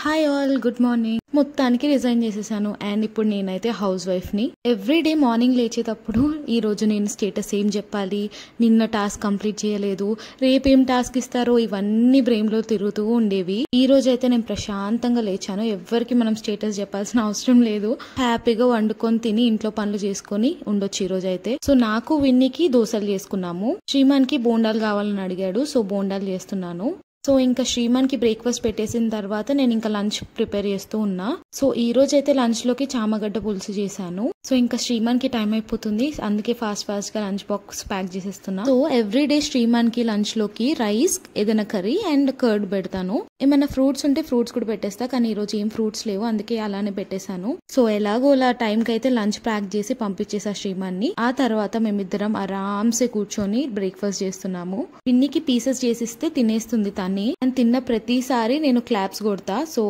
Hi all, good morning. మొత్తానికి resign చేసేసాను and ఇప్పుడు నేనైతే హౌస్ వైఫ్ ని. ఎవ్రీడే మార్నింగ్ లేచేటప్పుడు ఈ రోజు నేను స్టేటస్ ఏం చెప్పాలి, నిన్న టాస్క్ కంప్లీట్ చేయలేదు, రేపేం టాస్క్ ఇస్తారో, ఇవన్నీ బ్రెయిన్ లో తిరుగుతూ ఉండేవి. ఈ రోజు అయితే నేను ప్రశాంతంగా లేచాను. ఎవరికి మనం స్టేటస్ చెప్పాల్సిన అవసరం లేదు. హ్యాపీగా వండుకొని తిని ఇంట్లో పనులు చేసుకొని ఉండొచ్చు ఈ రోజు అయితే. సో నాకు విన్నీకి దోశలు చేసుకున్నాము. శ్రీమాన్ కి బోండాలు కావాలని అడిగాడు, సో బోండాలు చేస్తున్నాను. సో ఇంకా శ్రీమాన్ కి బ్రేక్ఫాస్ట్ పెట్టేసిన తర్వాత నేను ఇంకా లంచ్ ప్రిపేర్ చేస్తూ ఉన్నా. సో ఈ రోజు అయితే లంచ్ లోకి చామగడ్డ పులుసు చేశాను. సో ఇంకా శ్రీమాన్ కి టైం అయిపోతుంది, అందుకే ఫాస్ట్ గా లంచ్ బాక్స్ ప్యాక్ చేసేస్తున్నా. సో ఎవ్రీడే శ్రీమాన్ కి లంచ్ లోకి రైస్, ఏదైనా కర్రీ అండ్ కర్డ్ పెడతాను. ఏమైనా ఫ్రూట్స్ ఉంటే ఫ్రూట్స్ కూడా పెట్టేస్తా, కానీ ఈ రోజు ఏం ఫ్రూట్స్ లేవు, అందుకే అలానే పెట్టేశాను. సో ఎలాగోలా టైం కి అయితే లంచ్ ప్యాక్ చేసి పంపించేసా శ్రీమాన్ ని. ఆ తర్వాత మేమిద్దరం ఆరామ్సే కూర్చొని బ్రేక్ఫాస్ట్ చేస్తున్నాము. పిన్నికి పీసెస్ చేసిస్తే తినేస్తుంది తను. అండ్ తిన్న ప్రతిసారి నేను క్లాప్స్ కొడతా, సో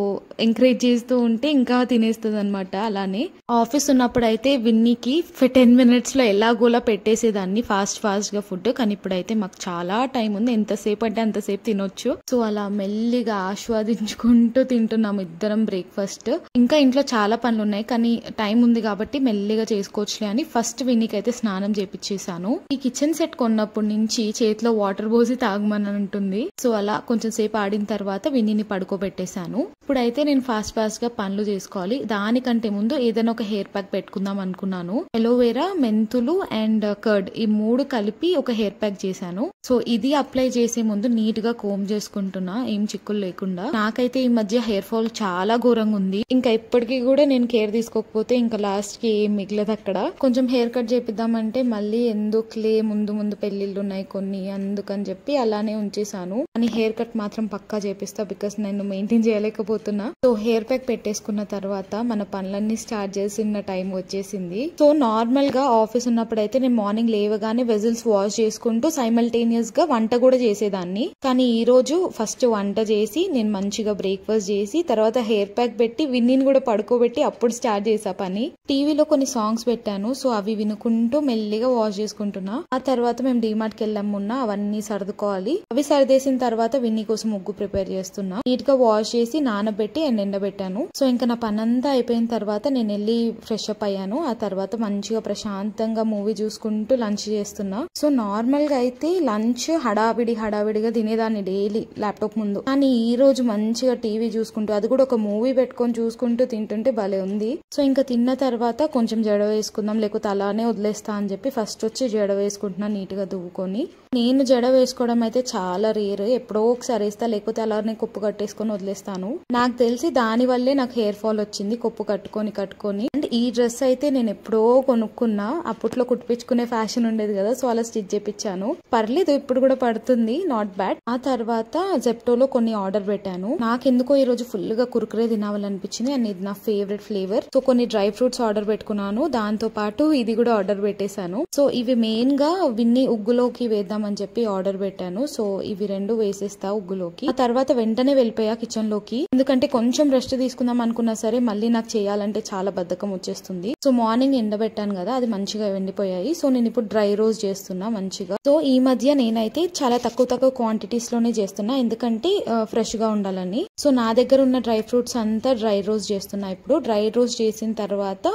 ఎంకరేజ్ చేస్తూ ఉంటే ఇంకా తినేస్తుంది అనమాట. అలానే ఆఫీస్ ఉన్నప్పుడు అయితే విన్నీకి 10 minutes లో ఎలాగోలా పెట్టేసేదాన్ని ఫాస్ట్ గా ఫుడ్. కానీ ఇప్పుడైతే మాకు చాలా టైం ఉంది, ఎంతసేపు అంటే అంతసేపు తినొచ్చు. సో అలా మెల్లిగా ఆస్వాదించుకుంటూ తింటున్నాము ఇద్దరం బ్రేక్ఫాస్ట్. ఇంకా ఇంట్లో చాలా పనులు ఉన్నాయి, కానీ టైం ఉంది కాబట్టి మెల్లిగా చేసుకోవచ్చులే అని ఫస్ట్ విన్నీకి అయితే స్నానం చేపించేసాను. ఈ కిచెన్ సెట్ కొన్నప్పటి నుంచి చేతిలో వాటర్ పోసి తాగమని ఉంటుంది. సో అలా కొంచెం సేపు ఆడిన తర్వాత విన్నీని పడుకోబెట్టేశాను. ఇప్పుడైతే నేను ఫాస్ట్ గా పనులు చేసుకోవాలి. దానికంటే ముందు ఏదైనా ఒక హెయిర్ ప్యాక్ పెట్టుకుందాం అనుకున్నాను. ఎలోవేరా, మెంతులు అండ్ కర్డ్, ఈ 3 కలిపి ఒక హెయిర్ ప్యాక్ చేశాను. సో ఇది అప్లై చేసే ముందు నీట్ గా కోమ్ చేసుకుంటున్నా, ఏం చిక్కులు లేకుండా. నాకైతే ఈ మధ్య హెయిర్ ఫాల్ చాలా ఘోరంగా ఉంది. ఇంకా ఇప్పటికీ కూడా నేను కేర్ తీసుకోకపోతే ఇంకా లాస్ట్ కి ఏం మిగలదు అక్కడ. కొంచెం హెయిర్ కట్ చేపిద్దామంటే మళ్ళీ ఎందుకులే, ముందు పెళ్లిళ్ళు ఉన్నాయి కొన్ని, అందుకని చెప్పి అలానే ఉంచేసాను. అని హెయిర్ కట్ మాత్రం పక్కా చేపిస్తా, బికాస్ నేను మెయింటైన్ చేయలేకపోతున్నా. సో హెయిర్ ప్యాక్ పెట్టేసుకున్న తర్వాత మన పనులన్నీ స్టార్ట్ చేసిన టైం వచ్చేసింది. సో నార్మల్ గా ఆఫీస్ ఉన్నప్పుడు అయితే నేను మార్నింగ్ లేవగానే వెజిల్స్ వాష్ చేసుకుంటూ సైమల్టేనియస్ గా వంట కూడా చేసేదాన్ని. కానీ ఈ రోజు ఫస్ట్ వంట చేసి నేను మంచిగా బ్రేక్ఫాస్ట్ చేసి తర్వాత హెయిర్ ప్యాక్ పెట్టి విన్నీని కూడా పడుకోబెట్టి అప్పుడు స్టార్ట్ చేసా పని. టీవీలో కొన్ని సాంగ్స్ పెట్టాను, సో అవి వినుకుంటూ మెల్లిగా వాష్ చేసుకుంటున్నా. ఆ తర్వాత మేము డిమార్ట్ కి వెళ్ళామున్నా, అవన్నీ సర్దుకోవాలి. అవి సర్దేసిన తర్వాత విన్నీ కోసం ముగ్గు ప్రిపేర్ చేస్తున్నా. నీట్ గా వాష్ చేసి నానబెట్టి అండ్ ఎండబెట్టాను. సో ఇంకా నా పని అంతా అయిపోయిన తర్వాత నేను వెళ్ళి ఫ్రెష్ అప్ అయ్యాను. ఆ తర్వాత మంచిగా ప్రశాంతంగా మూవీ చూసుకుంటూ లంచ్ చేస్తున్నా. సో నార్మల్ గా అయితే లంచ్ హడావిడిగా తినేదాన్ని డైలీ ల్యాప్టాప్ ముందు. కానీ ఈ రోజు మంచిగా టీవీ చూసుకుంటూ, అది కూడా ఒక మూవీ పెట్టుకొని చూసుకుంటూ తింటుంటే భలే ఉంది. సో ఇంకా తిన్న తర్వాత కొంచెం జడ వేసుకుందాం, లేకపోతే అలానే వదిలేస్తా అని చెప్పి ఫస్ట్ వచ్చి జడ వేసుకుంటున్నా నీట్ గా దువ్వుకొని. నేను జడ వేసుకోవడం అయితే చాలా రేర్, ఎప్పుడో ఒకసారి వేస్తా, లేకపోతే అలానే కొప్పు కట్టేసుకొని వదిలేస్తాను. నాకు తెలిసి దాని వల్లే నాకు హెయిర్ ఫాల్ వచ్చింది, కొప్పు కట్టుకొని. అండ్ ఈ డ్రెస్ అయితే నేను ఎప్పుడో కొనుక్కున్నా, అప్పట్లో కుట్టించుకునే ఫ్యాషన్ ఉండేది కదా, సో అలా స్టిచ్ చేపించాను. పర్లేదు, ఇప్పుడు కూడా పడుతుంది, నాట్ బ్యాడ్. ఆ తర్వాత జెప్టోలో కొన్ని ఆర్డర్ పెట్టాను. నాకెందుకో ఈ రోజు ఫుల్ గా కుర్కురే తినాలనిపించింది అండ్ ఇది నా ఫేవరెట్ ఫ్లేవర్. సో కొన్ని డ్రై ఫ్రూట్స్ ఆర్డర్ పెట్టుకున్నాను, దాంతో పాటు ఇది కూడా ఆర్డర్ పెట్టేశాను. సో ఇవి మెయిన్ గా విన్ని ఉగ్గులోకి వేద్దామని చెప్పి ఆర్డర్ పెట్టాను. సో ఇవి 2 వేసేస్తా ఉగ్గులోకి. ఆ తర్వాత వెంటనే వెళ్ళిపోయా కిచెన్ లోకి, ఎందుకంటే కొంచెం రెస్ట్ తీసుకుందాం అనుకున్నా సరే మళ్ళీ నాకు చేయాలంటే చాలా బద్ధకం వచ్చేస్తుంది. సో మార్నింగ్ ఎండబెట్టాను కదా, అది మంచిగా ఎండిపోయాయి. సో నేను ఇప్పుడు డ్రై రోస్ట్ చేస్తున్నా మంచిగా. సో ఈ మధ్య నేనైతే చాలా తక్కువ క్వాంటిటీస్ లోనే చేస్తున్నా, ఎందుకంటే ఫ్రెష్ గా ఉండాలని. సో నా దగ్గర ఉన్న డ్రై ఫ్రూట్స్ అంతా డ్రై రోస్ట్ చేస్తున్నా. ఇప్పుడు డ్రై రోస్ట్ చేసిన తర్వాత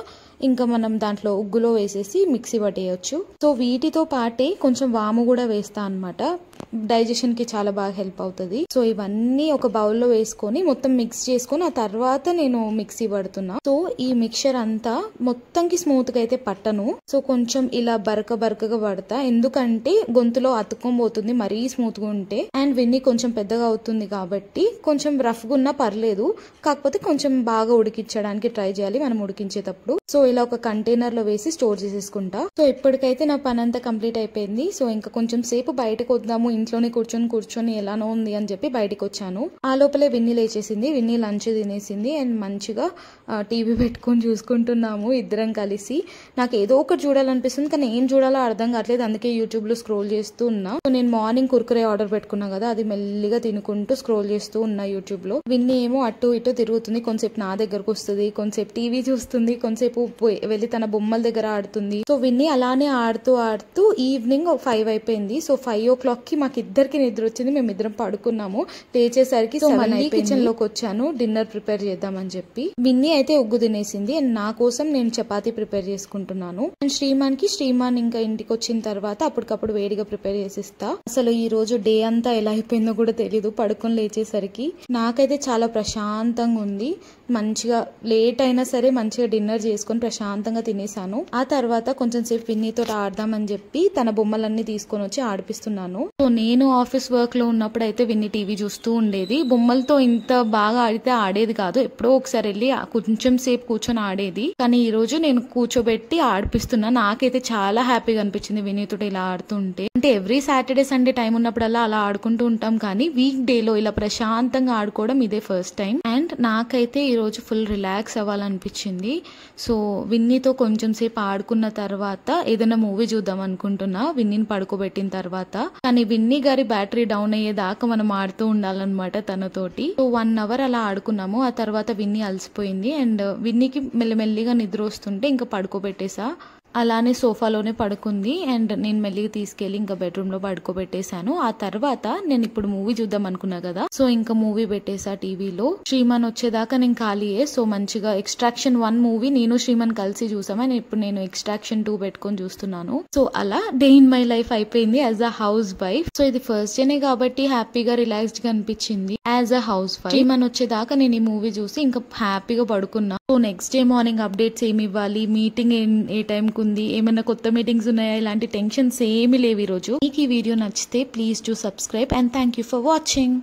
ఇంకా మనం దాంట్లో ఉగ్గులో వేసేసి మిక్సీ పట్టేయచ్చు. సో వీటితో పాటే కొంచెం వాము కూడా వేస్తా అన్నమాట, డైజెషన్ కి చాలా బాగా హెల్ప్ అవుతుంది. సో ఇవన్నీ ఒక బౌల్లో వేసుకొని మొత్తం మిక్స్ చేసుకొని ఆ తర్వాత నేను మిక్సీ పడుతున్నా. సో ఈ మిక్చర్ అంతా మొత్తంకి స్మూత్ గా అయితే పట్టను, సో కొంచెం ఇలా బరకగా పడతా, ఎందుకంటే గొంతులో అతుక్కోబోతుంది మరీ స్మూత్ గా ఉంటే. అండ్ విన్ని కొంచెం పెద్దగా అవుతుంది కాబట్టి కొంచెం రఫ్ గా ఉన్నా పర్లేదు, కాకపోతే కొంచెం బాగా ఉడికించడానికి ట్రై చేయాలి మనం ఉడికించేటప్పుడు. సో ఇలా ఒక కంటైనర్ లో వేసి స్టోర్ చేసేసుకుంటా. సో ఇప్పటికైతే నా పని అంతా కంప్లీట్ అయిపోయింది. సో ఇంకా కొంచెం సేపు బయటకు వద్దాము, ఇంట్లోనే కూర్చొని ఎలానో ఉంది అని చెప్పి బయటకు వచ్చాను. ఆ లోపలే విన్నీ లేచేసింది, విన్నీ లంచ్ తినేసింది అండ్ మంచిగా టీవీ పెట్టుకొని చూసుకుంటున్నాము ఇద్దరం కలిసి. నాకు ఏదో ఒకటి చూడాలనిపిస్తుంది, కానీ ఏం చూడాలో అర్థం కావట్లేదు, అందుకే యూట్యూబ్ లో స్క్రోల్ చేస్తూ ఉన్నా. సో నేను మార్నింగ్ కుర్కురే ఆర్డర్ పెట్టుకున్నా కదా, అది మెల్లిగా తినుకుంటూ స్క్రోల్ చేస్తూ ఉన్నా యూట్యూబ్ లో. విన్నీ ఏమో అటు ఇటు తిరుగుతుంది, కొంతసేపు నా దగ్గరకు వస్తుంది, కొంతసేపు టీవీ చూస్తుంది, కొంతసేపు వెళ్ళి తన బొమ్మల దగ్గర ఆడుతుంది. సో విన్ని అలానే ఆడుతూ ఆడుతూ ఈవినింగ్ 5 అయిపోయింది. సో 5 o'clock కి మాకు ఇద్దరికి నిద్ర వచ్చింది. మేమిద్దరం పడుకున్నాము. లేచేసరికి మళ్ళీ కిచెన్ లోకి వచ్చాను డిన్నర్ ప్రిపేర్ చేద్దామని చెప్పి. విన్ని అయితే ఉగ్గు తినేసింది అండ్ నా కోసం నేను చపాతీ ప్రిపేర్ చేసుకుంటున్నాను. అండ్ శ్రీమాన్ ఇంకా ఇంటికి వచ్చిన తర్వాత అప్పటికప్పుడు వేడిగా ప్రిపేర్ చేసిస్తా. అసలు ఈ రోజు డే అంతా ఎలా అయిపోయిందో కూడా తెలీదు పడుకొని లేచేసరికి. నాకైతే చాలా ప్రశాంతంగా ఉంది. మంచిగా లేట్ అయినా సరే మంచిగా డిన్నర్ చేసుకొని ప్రశాంతంగా తినేసాను. ఆ తర్వాత కొంచెం సేపు విన్నీతో ఆడదామని చెప్పి తన బొమ్మలన్నీ తీసుకొని వచ్చి ఆడిపిస్తున్నాను. సో నేను ఆఫీస్ వర్క్ లో ఉన్నప్పుడు అయితే విన్ని టీవీ చూస్తూ ఉండేది. బొమ్మలతో ఇంత బాగా ఆడితే ఆడేది కాదు. ఎప్పుడో ఒకసారి వెళ్ళి కొంచెం సేపు కూర్చొని ఆడేది. కానీ ఈ రోజు నేను కూర్చోబెట్టి ఆడిపిస్తున్నా. నాకైతే చాలా హ్యాపీగా అనిపించింది విన్నీతో ఇలా ఆడుతుంటే. అంటే ఎవ్రీ సాటర్డే సండే టైం ఉన్నప్పుడల్లా అలా ఆడుకుంటూ ఉంటాం, కానీ వీక్ డే లో ఇలా ప్రశాంతంగా ఆడుకోవడం ఇదే ఫస్ట్ టైం. అండ్ నాకైతే ఈ రోజు ఫుల్ రిలాక్స్ అవ్వాలనిపించింది. సో విన్నీతో కొంచెం సేపు ఆడుకున్న తర్వాత ఏదైనా మూవీ చూద్దాం అనుకుంటున్నా విన్నీని పడుకోబెట్టిన తర్వాత. కానీ విన్నీ గారి బ్యాటరీ డౌన్ అయ్యేదాకా మనం ఆడుతూ ఉండాలన్నమాట తనతోటి. సో 1 hour అలా ఆడుకున్నాము. ఆ తర్వాత విన్నీ అలసిపోయింది అండ్ విన్నీకి మెల్లిమెల్లిగా నిద్ర వస్తుంటే ఇంకా పడుకోబెట్టేసా. అలానే సోఫాలోనే పడుకుంది అండ్ నేను మెల్లిగా తీసుకెళ్లి ఇంకా బెడ్రూమ్ లో పడుకోబెట్టేశాను. ఆ తర్వాత నేను ఇప్పుడు మూవీ చూద్దాం అనుకున్నా కదా, సో ఇంకా మూవీ పెట్టేసా టీవీలో. శ్రీమాన్ వచ్చేదాకా నేను ఖాళీయే. సో మంచిగా ఎక్స్ట్రాక్షన్ 1 మూవీ నేను శ్రీమాన్ కలిసి చూసాం అండ్ ఇప్పుడు నేను ఎక్స్ట్రాక్షన్ 2 పెట్టుకొని చూస్తున్నాను. సో అలా డే ఇన్ మై లైఫ్ అయిపోయింది as a housewife. So ఇది ఫస్ట్ డేనే కాబట్టి హ్యాపీగా రిలాక్స్డ్ గా అనిపించింది యాజ్ అ హౌస్ వైఫ్. శ్రీమాన్ వచ్చేదాకా నేను ఈ మూవీ చూసి ఇంకా హ్యాపీగా పడుకున్నా. So next day morning updates ఏమి ఇవ్వాలి, మీటింగ్ ఏ టైం ఉంది, ఏమైనా కొత్త మీటింగ్స్ ఉన్నాయా, ఇలాంటి టెన్షన్స్ ఏమీ లేవు ఈ రోజు. మీకు ఈ వీడియో నచ్చితే please do subscribe and thank you for watching.